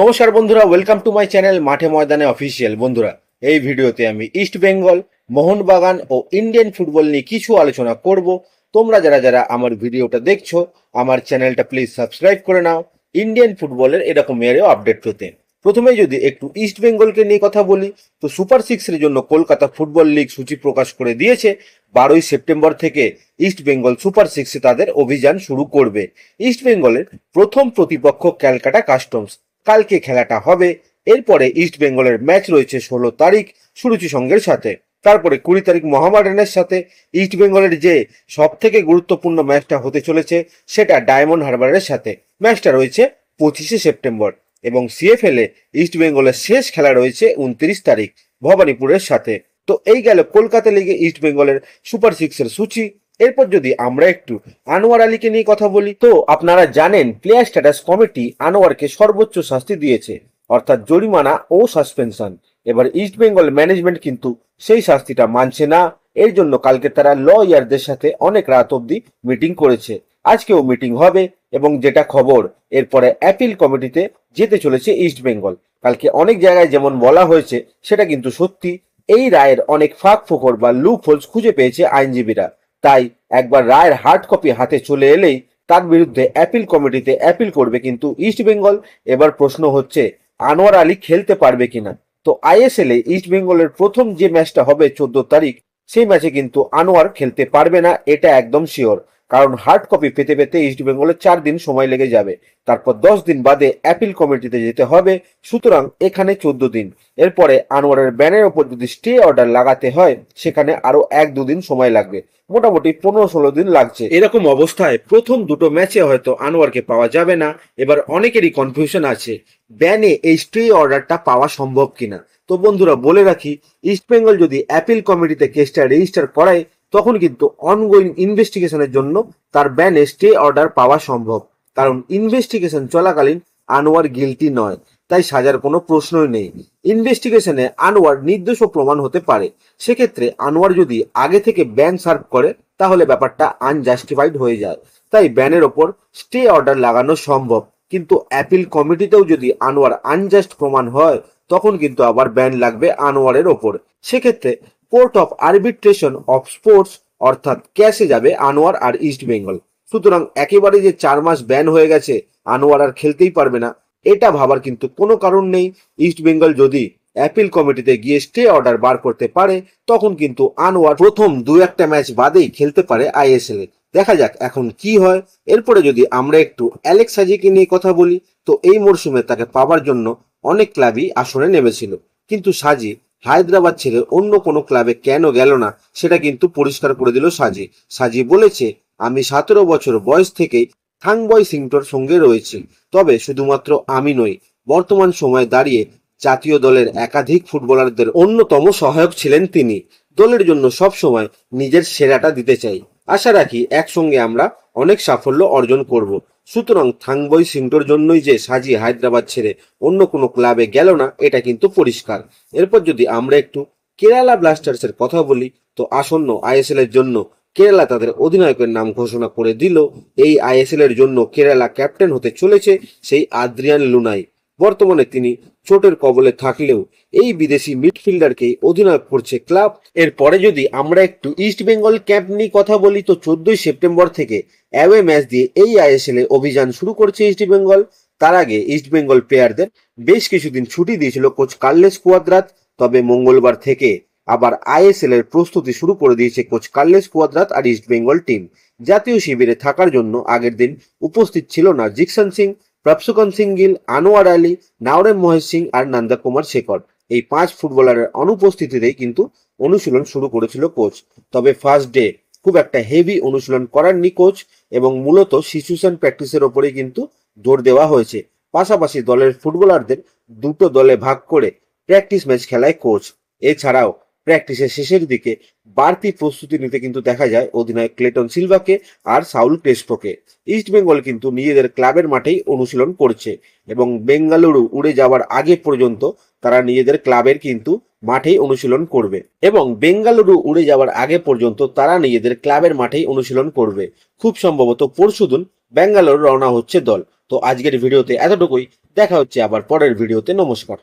নমস্কার বন্ধুরা, welcome to my channel মাঠে ময়দানে অফিসিয়াল। বন্ধুরা, এই ভিডিওতে আমি ইস্ট বেঙ্গল, মোহনবাগান ও ইন্ডিয়ান ফুটবল নিয়ে কিছু আলোচনা করব। তোমরা যারা যারা আমার ভিডিওটা দেখছো, আমার চ্যানেলটা প্লিজ সাবস্ক্রাইব করে নাও ইন্ডিয়ান ফুটবলের এরকম এরও আপডেট পেতে। প্রথমে যদি একটু ইস্ট বেঙ্গলকে নিয়ে কথা বলি, তো সুপার সিক্সের জন্য কলকাতা ফুটবল লিগ সূচি প্রকাশ করে দিয়েছে। 12ই সেপ্টেম্বর থেকে ইস্ট বেঙ্গল সুপার সিক্সে তাদের অভিযান শুরু করবে। ইস্ট বেঙ্গলের প্রথম প্রতিপক্ষ ক্যালকাটা কাস্টমস। কালকে খেলাটা হবে। এরপরে ইস্ট বেঙ্গলের ম্যাচ রয়েছে 16 তারিখ সুরুচি সঙ্গের সাথে। তারপরে 20 তারিখ মোহামেডানের সাথে। ইস্ট বেঙ্গলের যে সব থেকে গুরুত্বপূর্ণ ম্যাচটা হতে চলেছে সেটা ডায়মন্ড হারবারের সাথে। ম্যাচটা রয়েছে 25শে সেপ্টেম্বর। এবং সিএফএল এ ইস্ট বেঙ্গলের শেষ খেলা রয়েছে 29 তারিখ ভবানীপুরের সাথে। তো এই গেল কলকাতা লিগে ইস্ট বেঙ্গলের সুপার সিক্সের সূচি। এরপর যদি আমরা একটু আনোয়ার আলীকে নিয়ে কথা বলি, তো আপনারা জানেন প্লেয়ার স্ট্যাটাস কমিটি আনোয়ারকে সর্বোচ্চ শাস্তি দিয়েছে, অর্থাৎ জরিমানা ও সাসপেনশন। এবার ইস্ট বেঙ্গল ম্যানেজমেন্ট কিন্তু সেই শাস্তিটা মানছে না। এর জন্য কালকে তারা লয়ারদের সাথে অনেক রাত অবধি মিটিং করেছে। আজকেও মিটিং হবে এবং যেটা খবর, এরপরে অ্যাপিল কমিটিতে যেতে চলেছে ইস্ট বেঙ্গল। কালকে অনেক জায়গায় যেমন বলা হয়েছে সেটা কিন্তু সত্যি। এই রায়ের অনেক ফাঁক ফোকর বা লুপ হোলস খুঁজে পেয়েছে আইনজীবীরা। তাই একবার রায়ের হার্ড কপি হাতে চলে এলেই তার বিরুদ্ধে অ্যাপিল কমিটিতে অ্যাপিল করবে কিন্তু ইস্ট বেঙ্গল। এবার প্রশ্ন হচ্ছে আনোয়ার আলী খেলতে পারবে কিনা। তো আইএসএল এ ইস্ট বেঙ্গলের প্রথম যে ম্যাচটা হবে 14 তারিখ, সেই ম্যাচে কিন্তু আনোয়ার খেলতে পারবে না, এটা একদম শিওর। কারণ হার্ড কপি পেতে পেতে ইস্ট বেঙ্গলের 4 দিন সময় লেগে যাবে। তারপর 10 দিন বাদে অ্যাপিল কমিটিতে যেতে হবে। সুতরাং এখানে 14 দিন। এরপরে আনোয়ারের ব্যানের ওপর যদি স্টে অর্ডার লাগাতে হয় সেখানে আরো 1-2 দিন সময় লাগবে। মোটামুটি 15-16 দিন লাগছে। এরকম অবস্থায় প্রথম দুটো ম্যাচে হয়তো আনোয়ারকে পাওয়া যাবে না। এবার অনেকেরই কনফিউশন আছে ব্যানে এই স্টে অর্ডারটা পাওয়া সম্ভব কিনা। তো বন্ধুরা বলে রাখি, ইস্ট বেঙ্গল যদি অ্যাপিল কমিটিতে কেসটা রেজিস্টার করায় তখন কিন্তু অনগোয়িং ইনভেস্টিগেশনের জন্য তার ব্যানে স্টে অর্ডার পাওয়া সম্ভব। কারণ ইনভেস্টিগেশন চলাকালীন আনোয়ার গিলটি নয়, তাই সাজার কোনো প্রশ্নই নেই। ইনভেস্টিগেশনে আনোয়ার নির্দোষও প্রমাণ হতে পারে। সেক্ষেত্রে আনোয়ার যদি আগে থেকে ব্যান সার্ভ করে তাহলে ব্যাপারটা আনজাস্টিফাইড হয়ে যায়। তাই ব্যানের ওপর স্টে অর্ডার লাগানো সম্ভব। কিন্তু অ্যাপিল কমিটিতেও যদি আনোয়ার আনজাস্ট প্রমাণ হয় তখন কিন্তু আবার ব্যান লাগবে আনোয়ারের ওপর। সেক্ষেত্রে court of arbitration of sports অর্থাৎ ক্যাশে যাবে আনোয়ার আর ইস্ট বেঙ্গল। সুতরাং একেবারে যে 4 মাস ব্যান হয়ে গেছে আনোয়ার আর খেলতেই পারবে না, এটা ভাবার কিন্তু কোনো কারণ নেই। ইস্ট বেঙ্গল যদি অ্যাপিল কমিটিতে গিয়ে স্টে অর্ডার বার করতে পারে তখন কিন্তু আনোয়ার প্রথম 2-1 ম্যাচ বাদেই খেলতে পারে আইএসএল এ। দেখা যাক এখন কি হয়। এরপরে যদি আমরা একটু অ্যালেক্স সাজিকে নিয়ে কথা বলি, তো এই মরশুমে তাকে পাওয়ার জন্য অনেক ক্লাবই আসরে নেমেছিল, কিন্তু সাজি হায়দ্রাবাদ ছেড়ে অন্য কোনো ক্লাবে কেন গেল না সেটা কিন্তু পরিষ্কার করে দিল সাজি। সাজি বলেছে, আমি 17 বছর বয়স থেকেই থাংবয় সিংটোর সঙ্গে রয়েছি। তবে শুধুমাত্র আমি নই, বর্তমান সময়ে দাঁড়িয়ে জাতীয় দলের একাধিক ফুটবলারদের অন্যতম সহায়ক ছিলেন তিনি। দলের জন্য সব সময় নিজের সেরাটা দিতে চাই। আশা রাখি একসঙ্গে আমরা অনেক সাফল্য অর্জন করব। সুতরাং থাংবয় সিংটোর জন্যই যে সাজি হায়দ্রাবাদ ছেড়ে অন্য কোনো ক্লাবে গেল না এটা কিন্তু পরিষ্কার। এরপর যদি আমরা একটু কেরালা ব্লাস্টার্সের কথা বলি, তো আসন্ন আইএসএল এর জন্য কেরালা তাদের অধিনায়কের নাম ঘোষণা করে দিল। এই আইএসএল এর জন্য কেরালা ক্যাপ্টেন হতে চলেছে সেই আদ্রিয়ান লুনাই। বর্তমানে তিনি চোটের কবলে থাকলেও এই বিদেশি মিডফিল্ডারকেই অধিনায়ক করছে ক্লাব। এরপরে যদি আমরা একটু ইস্ট বেঙ্গল ক্যাম্প নিয়ে কথা বলি, তো 14ই সেপ্টেম্বর থেকে অ্যাওয়ে ম্যাচ দিয়ে এই আইএসএল এ অভিযান শুরু করছে ইস্ট বেঙ্গল। তার আগে ইস্ট বেঙ্গল প্লেয়ারদের বেশ কিছুদিন ছুটি দিয়েছিল কোচ কার্লেস কুয়াদ্রাত। তবে মঙ্গলবার থেকে আবার আইএসএল এর প্রস্তুতি শুরু করে দিয়েছে কোচ কার্লেস কুয়াদ্রাত আর ইস্ট বেঙ্গল টিম। জাতীয় শিবিরে থাকার জন্য আগের দিন উপস্থিত ছিল না জিকসন সিং, প্রভসুকন সিং গিল, আনোয়ার আলী, নাওরেম মহেশ সিং আর নন্দা কুমার শেখর। এই 5 ফুটবলারের অনুপস্থিতিতেই কিন্তু অনুশীলন শুরু করেছিল কোচ। তবে ফার্স্ট ডে খুব একটা হেভি অনুশীলন করাননি কোচ এবং মূলত সিচুয়েশন প্র্যাকটিসের ওপরেই কিন্তু জোর দেওয়া হয়েছে। পাশাপাশি দলের ফুটবলারদের দুটো দলে ভাগ করে প্র্যাকটিস ম্যাচ খেলায় কোচ। এছাড়াও প্র্যাকটিসের শেষের দিকে বাড়তি প্রস্তুতি নিতে কিন্তু দেখা যায় অধিনায়ক ক্লেটন সিলভাকে আর সাউল ক্রেসপোকে। ইস্ট বেঙ্গল কিন্তু নিজেদের ক্লাবের মাঠেই অনুশীলন করছে এবং বেঙ্গালুরু উড়ে যাওয়ার আগে পর্যন্ত তারা নিজেদের ক্লাবের কিন্তু মাঠেই অনুশীলন করবে এবং বেঙ্গালুরু উড়ে যাওয়ার আগে পর্যন্ত তারা নিজেদের ক্লাবের মাঠেই অনুশীলন করবে। খুব সম্ভবত পরশুদিন বেঙ্গালুরু রওনা হচ্ছে দল। তো আজকের ভিডিওতে এতটুকুই, দেখা হচ্ছে আবার পরের ভিডিওতে। নমস্কার।